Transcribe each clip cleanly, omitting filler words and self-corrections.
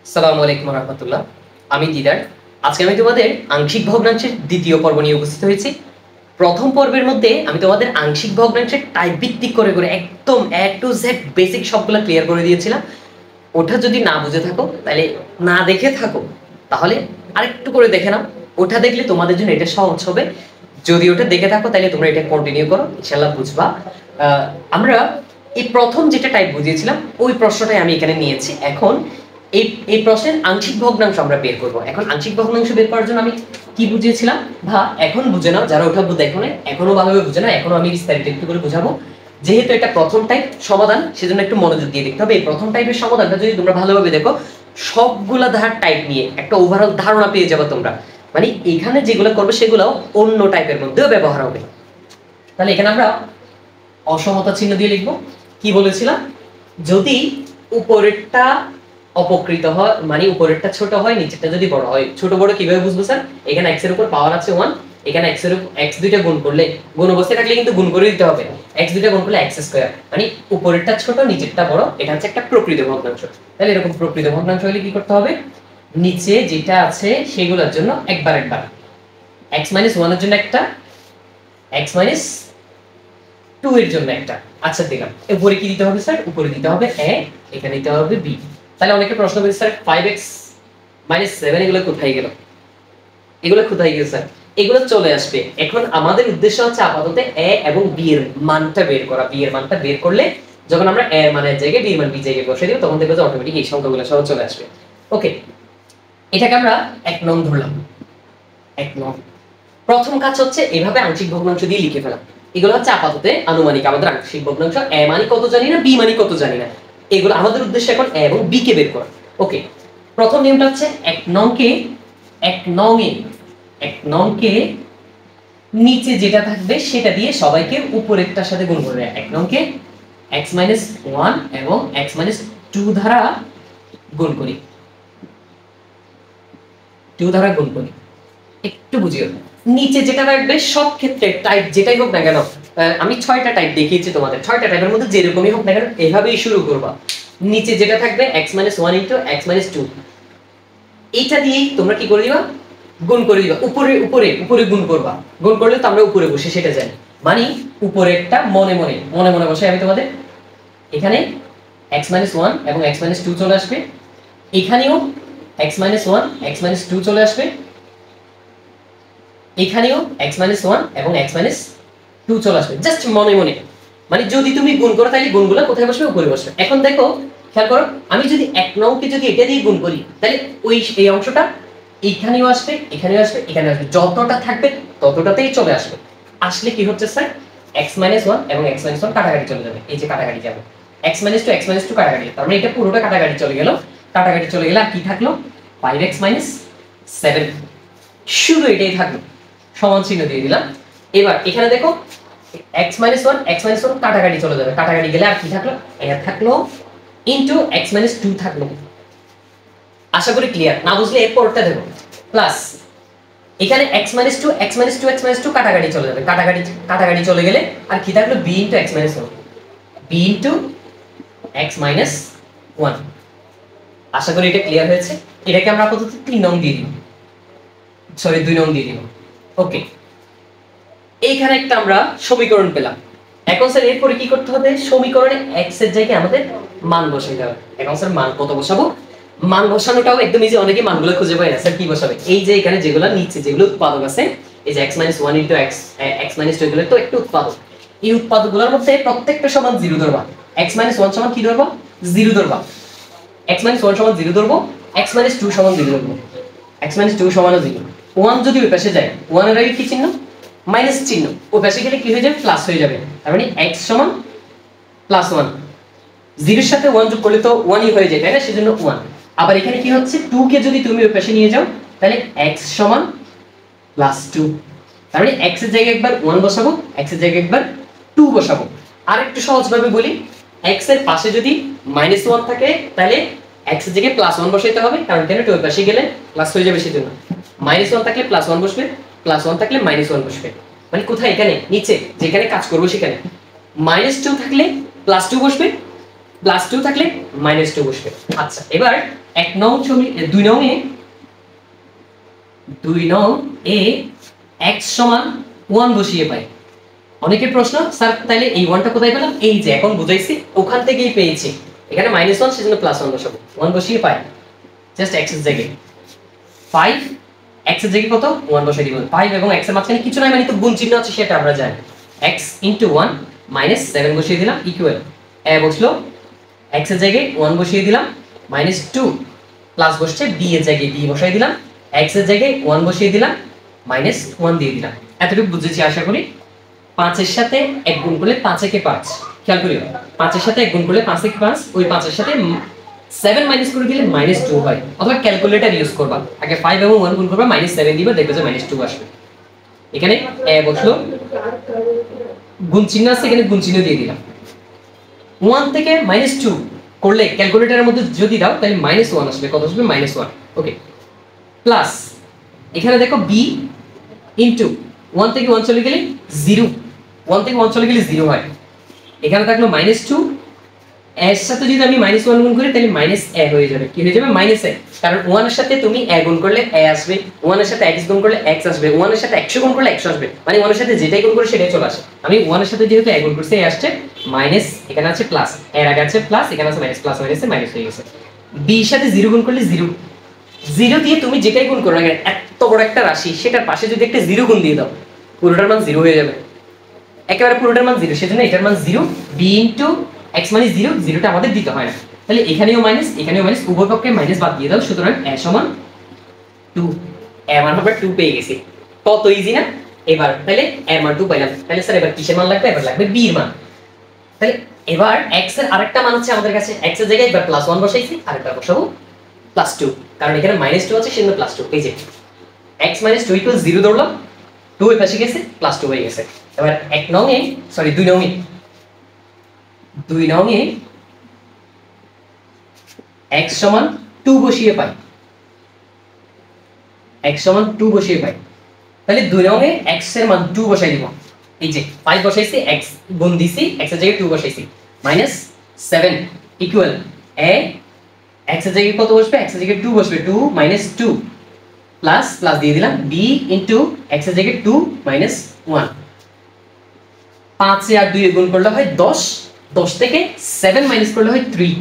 আসসালামু আলাইকুম রাহমাতুল্লাহ। আমি দিদার। আজকে আমি তোমাদের আংশিক ভগ্নাংশের দ্বিতীয় পর্ব নিয়ে উপস্থিত হয়েছি। প্রথম পর্বের মধ্যে আমি তোমাদের আংশিক ভগ্নাংশের টাইপ ভিত্তিক করে করে একদম এ টু জেড বেসিক সবগুলো ক্লিয়ার করে দিয়েছিলাম। ওটা যদি না বুঝে থাকো তাহলে না দেখে থাকো তাহলে আরেকটু করে দেখে নাও। ওটা দেখলে তোমাদের জন্য এটা সহজ হবে। যদি ওটা দেখে থাকো তাহলে তোমরা এটা কন্টিনিউ করো, ইনশাআল্লাহ বুঝবা। আমরা এই প্রথম যেটা টাইপ বুঝিয়েছিলাম ওই প্রশ্নটাই আমি এখানে নিয়েছি। এখন এই এই প্রশ্নের আংশিক ভগ্নাংশ আমরা বের করব। এখন আংশিক ভগ্নাংশ বের করার জন্য আমি কি বুঝিয়েছিলাম এখন বুঝে নাও, যারা ওটা দেখো না এখনো ভালোভাবে বুঝে নাও, এখনো আমি বিস্তারিত একটু করে বুঝাবো। যেহেতু এটা প্রথম টাইপ সমাধান, সেজন্য একটু মনোযোগ দিয়ে দেখতে হবে। এই প্রথম টাইপের সমাধানটা যদি তোমরা ভালোভাবে দেখো, সবগুলা ধার টাইপ নিয়ে একটা ওভারঅল ধারণা পেয়ে যাবে তোমরা। মানে এখানে যেগুলো করবে সেগুলো অন্য টাইপের মধ্যেও ব্যবহার হবে। তাহলে এখানে আমরা অসমতা চিহ্ন দিয়ে লিখবো। কি বলেছিলাম, যদি উপরেরটা অপকৃত হয় মানে উপরেরটা ছোট হয়, নিচেরটা যদি বড় হয়। ছোট বড় কিভাবে বুঝবো স্যার? এখানে x এর উপর পাওয়ার আছে 1, এখানে x এর x দুইটা গুণ করলে, গুণ অবস্থায় থাকলে কিন্তু গুণ করে দিতে হবে। x দুইটা গুণ করলে x স্কয়ার, মানে উপরেরটা ছোট নিচেরটা বড়। এটা হচ্ছে একটা প্রকৃত ভগ্নাংশ। তাহলে এরকম প্রকৃত ভগ্নাংশ হলে কি করতে হবে? নিচে যেটা আছে সেগুলোর জন্য একবার x - 1 এর জন্য একটা, x - 2 এর জন্য একটা। আচ্ছা দিলাম। উপরে কি দিতে হবে স্যার? উপরে দিতে হবে a, এখানে দিতে হবে b। তাহলে অনেকে প্রশ্ন করে স্যার 5x - 7 এগুলো কোথায় গেল? এগুলো কোথায় গেল স্যার? এগুলো চলে আসবে। এখন আমাদের উদ্দেশ্য হচ্ছে আপাতত a এবং b এর মানটা বের করা। b এর মানটা বের করলে যখন আমরা a এর মানের জায়গায় b এর মান b জায়গায় বসিয়ে দিব, তখন দেখবে যে অটোমেটিক এই সংখ্যাগুলো সব চলে আসবে। ওকে, এটাকে আমরা 1 নং ধরলাম। 1 নং প্রথম কাজ হচ্ছে এভাবে আংশিক ভগ্নাংশ দিয়ে লিখে ফেলা। এগুলো হচ্ছে আপাতত আনুমানিক আমাদের আংশিক ভগ্নাংশ। a মানে কত জানি না, b মানে কত জানি না। এগুলো আমাদের উদ্দেশ্য এখন a এবং b কে বের করা। ওকে, প্রথম নিয়মটা হচ্ছে 1 নংকে নিচে যেটা থাকবে সেটা দিয়ে সবাইকে উপরেরটার সাথে গুণ করবে। 1 নংকে x - 1 এবং x - 2 দ্বারা গুণ করি। 2 দ্বারা গুণ করি। একটু বুঝিও, নিচে যেটা থাকবে সব ক্ষেত্রে টাইপ যেটাই হোক না কেন, আমি 6টা টাইপ দেখিয়েছি তোমাদের। 6টা টাইপের মধ্যে যেরকমই হোক না কেন এভাবেই শুরু করবা। নিচে যেটা থাকবে x - 1 * x - 2, এইটা দিয়েই তোমরা কি করে দিবা? গুণ করে দিবা। উপরে উপরে উপরে গুণ করবা। গুণ করলে তো আমরা উপরে বসে সেটা জানি। মানে উপরেরটা মনে মনে মনে মনে বসে আমি তোমাদের এখানে x - 1 এবং x - 2 চলে আসবে। এখানেও x - 1 x - 2 চলে আসবে। এখানেও x - 1 এবং x - 2 চলে আসবে। জাস্ট মনে মনে, মানে যদি তুমি গুণ করো তাহলে গুণগুলো কোথায় বসবে? উপরে বসবে। এখন দেখো, খেয়াল করো, আমি যদি 1 নংকে যদি এটা দিয়ে গুণ করি তাহলে এই অংশটা এখানেও আসবে, এখানেও আসবে, এখানে আসবে। যতটা থাকবে ততটাতেই চলে আসবে। আসলে কি হচ্ছে স্যার? x - 1 এবং x - 1 কাটাকাটি চলে যাবে। এই যে কাটাকাটি যাবে, x - 2 x - 2 কাটাকাটি, তার মানে এটা পুরোটা কাটাকাটি চলে গেল। কাটাকাটি চলে গেলে আর কি থাকলো? 5x - 7, শুধু এটাই থাকলো। সমান চিহ্ন দিয়ে দিলাম। এবার এখানে দেখো x - 1 x - 1 কাটাকাটি চলে যাবে। কাটাকাটি গেলে আর কি থাকলো? এর থাকলো ইনটু x - 2 থাকলো। আশা করি ক্লিয়ার। না বুঝলে এর পরটা দেখো। প্লাস এখানে x - 2 x - 2 x - 2 কাটাকাটি চলে যাবে। কাটাকাটি চলে গেলে আর কি থাকলো? b * x - 1, b * x - 1। আশা করি এটা ক্লিয়ার হয়েছে। এটাকে আমরা আপাতত 3 নং দিয়ে দিব, সরি 2 নং দিয়ে দিব। ওকে, এইখানে একটা আমরা সমীকরণ পেলাম। এখন স্যার এরপরে কি করতে হবে? সমীকরণে x এর জায়গায় আমাদের মান বসাতে হবে। এখন স্যার মান কত বসাবো? মান বসানোটাও একদম ইজি। অনেকে মানগুলো খুঁজে পায় না। স্যার কি বসাবে? এই যে এখানে যেগুলো নিচে যেগুলো উৎপাদক আছে, এই যে x - 1 * x x - 2 এগুলো তো একটু উৎপাদক। এই উৎপাদকগুলোর মধ্যে প্রত্যেকটা সমান 0 ধরবা। x - 1 সমান কি ধরবা? 0 ধরবা। x - 1 সমান 0 ধরবো, x - 2 সমান 0 ধরবো। x - 2 সমান 0। 1 যদি ওই পাশে যায়, 1 এর আগে কি চিহ্ন? মাইনাস চিহ্ন। ওই পাশে গেলে কি হয়ে যাবে? প্লাস হয়ে যাবে। তার মানে x সমান +1। 0 এর সাথে 1 যোগ করলে তো 1 ই হয়ে যায়, তাই না? সেজন্য 1। আবার এখানে কি হচ্ছে? 2 কে যদি তুমি ওই পাশে নিয়ে যাও তাহলে x সমান +2। তার মানে x এর জায়গায় একবার 1 বসাবো, x এর জায়গায় একবার 2 বসাবো। আর একটু সহজ ভাবে বলি, x এর পাশে যদি -1 থাকে তাহলে x এর জায়গায় +1 বসাইতে হবে, কারণ কেন? ওই পাশে গেলে প্লাস হয়ে যাবে সেজন্য। -1 থাকলে +1 বসবে, +1 থাকলে -1 বসবে। মানে কোথায়? এখানে নিচে যেখানে কাজ করব সেখানে। -2 থাকলে +2 বসবে, প্লাস 2 থাকলে -2 বসবে। আচ্ছা এবার 1 নং 2 নং এ x সমান 1 বসিয়ে পাই। অনেকের প্রশ্ন স্যার তাহলে এই 1টা কোথায় পেলাম? এই যে এখন বুঝাইছি ওখান থেকেই পেয়েছি। এখানে -1 সেজন্য +1 বসাবো। 1 বসিয়ে পাই জাস্ট x এর জায়গায় 5, x এর জায়গায় কত 1 বসাই দিব। 5 এবং x এর মাঝখানে কিছু নাই মানে তো গুণ চিহ্ন আছে সেটা আমরা জানি। x * 1 -7 বসিয়ে দিলাম ইকুয়াল a বসলো x এর জায়গায় 1 বসিয়ে দিলাম -2 প্লাস বসছে b এর জায়গায় b বসাই দিলাম x এর জায়গায় 1 বসিয়ে দিলাম -1 দিয়ে দিলাম। এতটুকু বুঝেছি আশা করি। 5 এর সাথে 1 গুণ করলে 5 একে 5, খেয়াল করিও 5 এর সাথে 1 গুণ করলে 5 একে 5, ওই 5 এর সাথে 7 মাইনাস করে দিলে -2 হয়। অথবা ক্যালকুলেটর ইউজ করবা, আগে 5 এবং 1 গুণ করবা -7 দিবা, দেখবে যে -2 আসবে। এখানে a বসলো, গুণ চিহ্ন আছে এখানে গুণ চিহ্ন দিয়ে দিলাম। 1 থেকে -2 করলে ক্যালকুলেটরের মধ্যে যদি দাও তাহলে -1 আসবে। কত আসবে? -1। ওকে, প্লাস এখানে দেখো b ইনটু 1 থেকে 1 চলে গেলে 0, 1 থেকে 1 চলে গেলে 0 হয়। এখানে থাকলো -2, এর সাথে যদি আমি -1 গুণ করি তাহলে -a হয়ে যাবে। কি হয়ে যাবে? -a, কারণ 1 এর সাথে তুমি a গুণ করলে a আসবে, 1 এর সাথে x গুণ করলে x আসবে, 1 এর সাথে 100 গুণ করলে 100 আসবে, মানে 1 এর সাথে যেটাই গুণ করে সেটাই চলে আসে। আমি 1 এর সাথে যেহেতু a গুণ করছি a আসছে মাইনাস, এখানে আছে প্লাস, এর আগে আছে প্লাস, এখানে আছে মাইনাস, প্লাস মাইনাসে মাইনাস হয়ে গেছে। b এর সাথে 0 গুণ করলে 0, 0 দিয়ে তুমি যেটাই গুণ করো না এত বড় একটা রাশি সেটার পাশে যদি একটা 0 গুণ দিয়ে দাও পুরোটার মান 0 হয়ে যাবে, একেবারে পুরোটার মান 0। সেজন্য এটার মান 0, b ইনটু x মানে 0, 0টা আমাদের দিতে হয় না। তাহলে এখানেও মাইনাস এখানেও মাইনাস, উভয় পক্ষে মাইনাস বাদ দিয়ে দাও। সুতরাং a সমান 2, a মান হবে 2 পেয়ে গেছি। কত ইজি না? এবার তাহলে a মান 2 পাইলাম। তাহলে স্যার এবার কিসের মান লাগবে? এবার লাগবে b এর মান। তাহলে এবার x এর আরেকটা মান আছে আমাদের কাছে, x এর জায়গায় এবার +1 বসাইছি, আরেকবার বসাবো +2, কারণ এখানে -2 আছে সেজন্য +2। এই যে x - 2 = 0 ধরলাম, 2 এর পাশে গেছে +2 হয়ে গেছে। এবার 2 নং এ x সমান 2 বসিয়ে পাই, x সমান 2 বসিয়ে পাই। তাহলে 2 নং এ x এর মান 2 বসাই দিব। এই যে 5 বসাইছি, x গুণ দিছি, x এর জায়গায় 2 বসাইছি, -7 ইকুয়াল a, x এর জায়গায় কত বসবে? x এর জায়গায় 2 বসবে, 2 - 2 প্লাস প্লাস দিয়ে দিলাম b ইনটু x এর জায়গায় 2 - 1। 5 আর 2 এ গুণ করলে হয় 10, 10 থেকে 7 মাইনাস করলে হয় 3,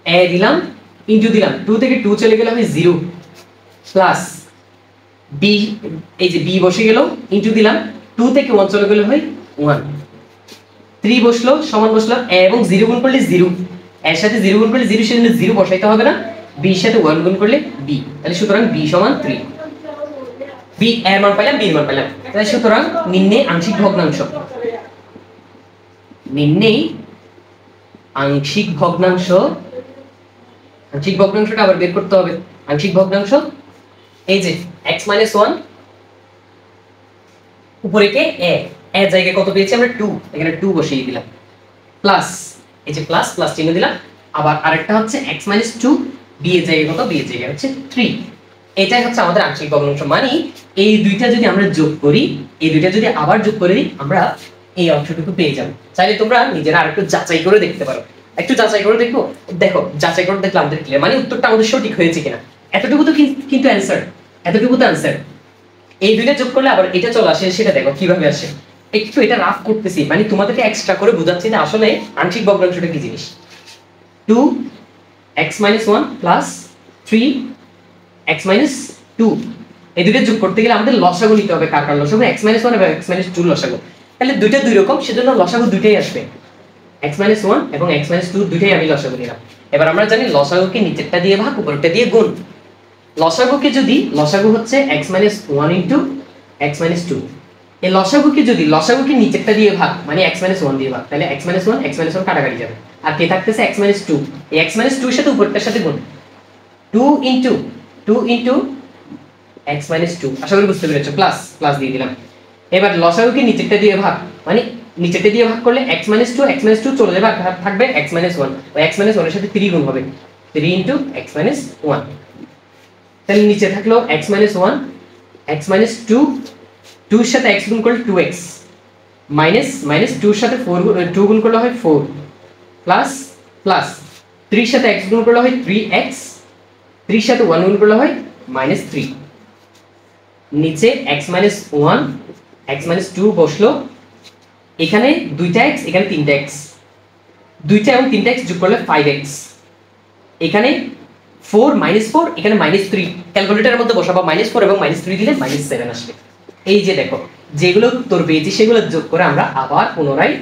a দিলাম ইনটু দিলাম, 2 থেকে 2 চলে গেলে হয় 0, প্লাস b, এই যে b বসে গেল ইনটু দিলাম, 2 থেকে 1 চলে গেলে হয় 1, 3 বসলো সমান বসলো a এবং 0 গুণ করলে 0, এর সাথে 0 গুণ করলে 0, সেজন্য 0 বসাইতে হবে না, b এর সাথে 1 গুণ করলে b। তাহলে সুতরাং b সমান 3। b এর মান পাইলাম, b এর মান পাইলাম। তাহলে সুতরাং নিম্নে আংশিক ভগ্নাংশটা আবার বের করতে হবে। আংশিক ভগ্নাংশ এই যে x - 1 উপরে কে a, এর জায়গায় কত পেয়েছি আমরা? 2, এখানে 2 বসিয়ে দিলাম, প্লাস এই যে প্লাস প্লাস চিহ্ন দিলাম। আবার আরেকটা হচ্ছে x - 2, b এর জায়গায় কত? b এর জায়গায় হচ্ছে 3। এটাই হচ্ছে আমাদের আংশিক ভগ্নাংশ। মানে এই দুইটা যদি আমরা যোগ করি, এই দুইটা যদি আবার যোগ করে দিই, আমরা এই অংশটুকু পেয়ে যাব। চাইলে তোমরা নিজেরা আরেকটু যাচাই করে দেখতে পারো। একটু যাচাই করে দেখো, দেখো যাচাই করে দেখলে আমাদের ক্লিয়ার, মানে উত্তরটা আমাদের সঠিক হয়েছে কিনা। এতটুকু তো কিন্তু অ্যানসার, এতটুকু তো অ্যানসার। এই দুইটা যোগ করলে আবার এটা চলে আসে, সেটা দেখো কিভাবে আসে। একটু এটা রাফ করতেছি, মানে তোমাদেরকে এক্সট্রা করে বোঝাচ্ছি যে আসলে আংশিক ভগ্নাংশটা কি জিনিস। 2x - 1 প্লাস 3x - 2, এই দুটো যোগ করতে গেলে আমাদের লসাগু নিতে হবে। কার কার লসাগু? x - 1 এবং x - 2 লসাগু। তাহলে দুইটা দুই রকম, সেজন্য লসাগু দুইটাই আসবে, x - 1 এবং x - 2 দুইটাই আমি লসাগু নিলাম। এবার আমরা জানি লসাগুকে নিচেরটা দিয়ে ভাগ, উপরেরটা দিয়ে গুণ। লসাগুকে যদি, লসাগু হচ্ছে x - 1 ইনটু x - 2, এই লসাগুকে যদি লসাগুকে নিচেরটা দিয়ে ভাগ, মানে x - 1 দিয়ে ভাগ, তাহলে x - 1 কাটাকাটি যাবে, আর কে থাকতেছে x - 2, এই x - 2 এর সাথে উপরেরটার সাথে গুণ, 2 ইনটু x - 2। আশা করি বুঝতে পেরেছো, প্লাস প্লাস দিয়ে দিলাম। এবার লসাগুকে নিচেরটা দিয়ে ভাগ, মানে নিচেরটা দিয়ে ভাগ করলে x - 2 চলে যাবে, আর থাকবে x - 1, ওই x - 1 এর সাথে 3 গুণ হবে, 3 ইনটু x - 1। তাহলে নিচে থাকলো x - 1, x - 2, 2 এর সাথে x গুণ করলে 2x, মাইনাস 2 এর সাথে 2 গুণ করলে হয় 4, প্লাস প্লাস 3 সাথে x গুণ করলে হয় 3x, 3 সাথে 1 গুণ করলে হয় -3, নিচে x - 1 x - 2 বসলো, এখানে 2টা x এখানে 3টা x, 2টা এবং 3টা x যোগ করলে 5x, এখানে 4 4 এখানে -3, ক্যালকুলেটরের মধ্যে বসাবো -4 এবং -3 দিলে -7 আসবে। এই যে দেখো যেগুলো উত্তর পেয়েছি সেগুলো যোগ করে আমরা আবার পুনরায়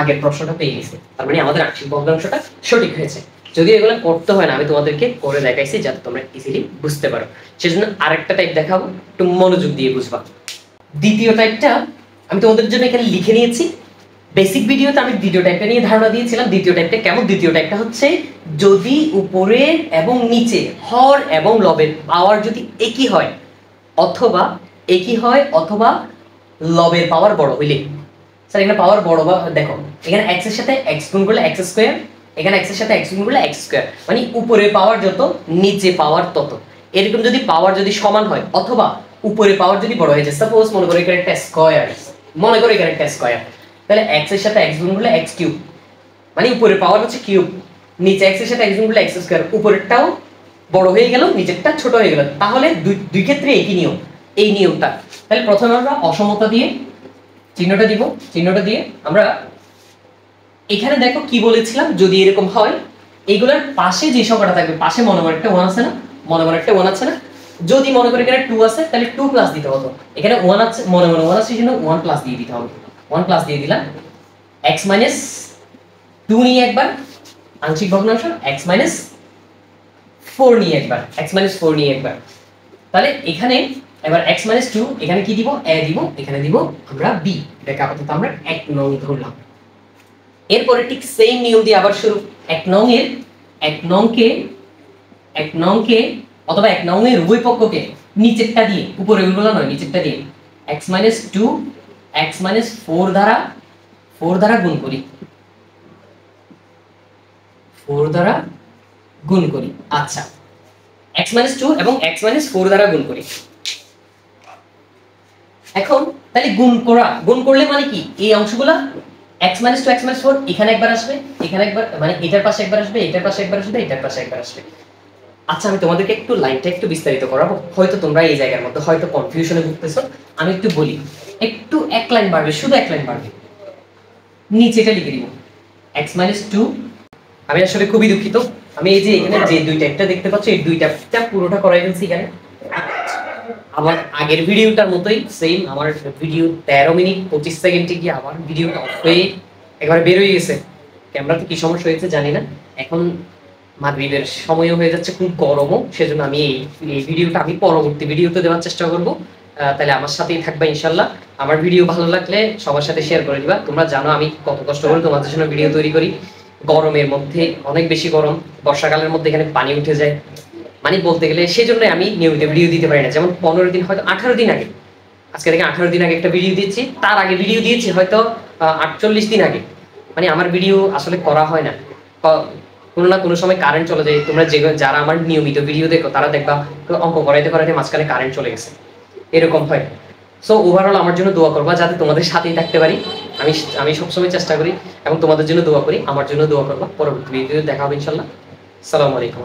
আগের প্রশ্নটা পেয়ে গেছি, তার মানে আমাদের আংশিক ভগ্নাংশটা সঠিক হয়েছে। যদি এগুলো করতে হয় না, আমি তোমাদেরকে করে দেখাইছি যাতে তোমরা ইজিলি বুঝতে পারো। সেজন্য আরেকটা টাইপ দেখাবো, একটু মনোযোগ দিয়ে বুঝবা। দ্বিতীয় টাইপটা আমি তোমাদের জন্য এখানে লিখে নিয়েছি। বেসিক ভিডিওতে আমি দ্বিতীয় টাইপটা নিয়ে ধারণা দিয়েছিলাম। দ্বিতীয় টাইপটা কেমন? দ্বিতীয় টাইপটা হচ্ছে যদি উপরের এবং নিচে হর এবং লবের পাওয়ার যদি একই হয় অথবা লবের পাওয়ার বড় হইলে। স্যার এখানে পাওয়ার বড় বা দেখো এখানে x এর সাথে x গুণ করলে x স্কয়ার, এখানে x এর সাথে x গুণ করলে x স্কয়ার, মানে উপরে পাওয়ার যত নিচে পাওয়ার তত। এরকম যদি পাওয়ার যদি সমান হয় অথবা উপরে পাওয়ার যদি বড় হয়ে যায়, সাপোজ মনে করো এখানে একটা স্কয়ার, তাহলে x এর সাথে x গুণ করলে x কিউব, মানে উপরের পাওয়ার হচ্ছে কিউব, নিচে x এর সাথে x গুণ করলে x স্কয়ার, উপরেরটাও বড় হয়ে গেল নিচেরটা ছোট হয়ে গেল। তাহলে দুই ক্ষেত্রে একই নিয়ম, এই নিয়মটা। তাহলে প্রথমে আমরা অসমতা দিয়ে চিহ্নটা দিব, চিহ্নটা দিয়ে আমরা এখানে দেখো কি বলেছিলাম, যদি এরকম হয় এইগুলোর পাশে যে সংখ্যাটা থাকবে, পাশে মনে মনে একটা 1 আছে না, মনে মনে একটা 1 আছে না, যদি মনে করি এখানে 2 আছে তাহলে 2 প্লাস দিতে হতো, এখানে 1 আছে মনে মনে 1 আছে সেজন্য 1 প্লাস দিয়ে দিতে হবে, 1 প্লাস দিয়ে দিলাম। x - 2 নিয়ে একবার আংশিক ভগ্নাংশ, x - 4 নিয়ে একবার, x - 4 নিয়ে একবার। তাহলে এখানে এবার x - 2 এখানে কি দিব? a দিব, এখানে দিব আমরা b। এটাকে আপাতত আমরা 1 নং ধরলাম। এরপরে ঠিক সেম নিয়ম দিয়ে আবার শুরু। 1 নংকে অথবা 1 নং এর উভয় পক্ষকে নিচেরটা দিয়ে, উপরে ওইগুলো নয়, নিচেরটা দিয়ে x - 2 x - 4 দ্বারা গুণ করি, 4 দ্বারা গুণ করি। আচ্ছা, x - 2 এবং x - 4 দ্বারা গুণ করি। এখন তাহলে গুণ করলে মানে কি, এই অংশগুলা x - 2 x - 4 এখানে একবার আসবে, এখানে একবার, মানে এটার পাশে একবার আসবে, এটার পাশে একবার আসবে, এটার পাশে একবার আসবে। আচ্ছা, আমি তোমাদেরকে একটু লাইনটা একটু বিস্তারিত করাবো, হয়তো তোমরা এই জায়গার মধ্যে হয়তো কনফিউশনে ভুগতেছো। আমি একটু বলি, একটু এক লাইন বাড়বে, শুধু এক লাইন বাড়বে, নিচেটা লিখে দিব x - 2। আমি আসলে খুবই দুঃখিত, আমি এই যে এখানে যে দুই টাইপটা দেখতে পাচ্ছ এই দুই টাইপটা পুরোটা করাই ফেলছি এখানে। আমার আগের ভিডিওটার মতোই সেম, আমার ভিডিও 13 মিনিট 25 সেকেন্ডে গিয়ে আবার ভিডিওটা অফ হয়ে একবার বের হয়ে গেছে। ক্যামেরাতে কি সমস্যা হয়েছে জানি না। এখন মাগরিবের সময়ও হয়ে যাচ্ছে, খুব গরমও, সেজন্য আমি এই ভিডিওটা আমি পরবর্তী ভিডিওতে দেওয়ার চেষ্টা করব। তাহলে আমার সাথেই থাকবা ইনশাল্লাহ। আমার ভিডিও ভালো লাগলে সবার সাথে শেয়ার করে দিবা। তোমরা জানো আমি কত কষ্ট করে তোমাদের জন্য ভিডিও তৈরি করি। গরমের মধ্যে অনেক বেশি গরম, বর্ষাকালের মধ্যে এখানে পানি উঠে যায়, মানে বলতে গেলে সেজন্য আমি নিয়মিত ভিডিও দিতে পারি না। যেমন 15 দিন, হয়তো 18 দিন আগে, আজকে থেকে 18 দিন আগে একটা ভিডিও দিচ্ছি, তার আগে ভিডিও দিয়েছি হয়তো 48 দিন আগে। মানে আমার ভিডিও আসলে করা হয় না, কোনো না কোনো সময় কারেন্ট চলে যায়। তোমরা যারা আমার নিয়মিত ভিডিও দেখো তারা দেখবা অঙ্ক করাইতে করাইতে মাঝখানে কারেন্ট চলে গেছে, এরকম হয়। সো ওভারঅল আমার জন্য দোয়া করবা যাতে তোমাদের সাথেই থাকতে পারি। আমি সবসময় চেষ্টা করি এবং তোমাদের জন্য দোয়া করি, আমার জন্য দোয়া করবা। পরবর্তী ভিডিও দেখা হবে ইনশাল্লাহ। আসসালামু আলাইকুম।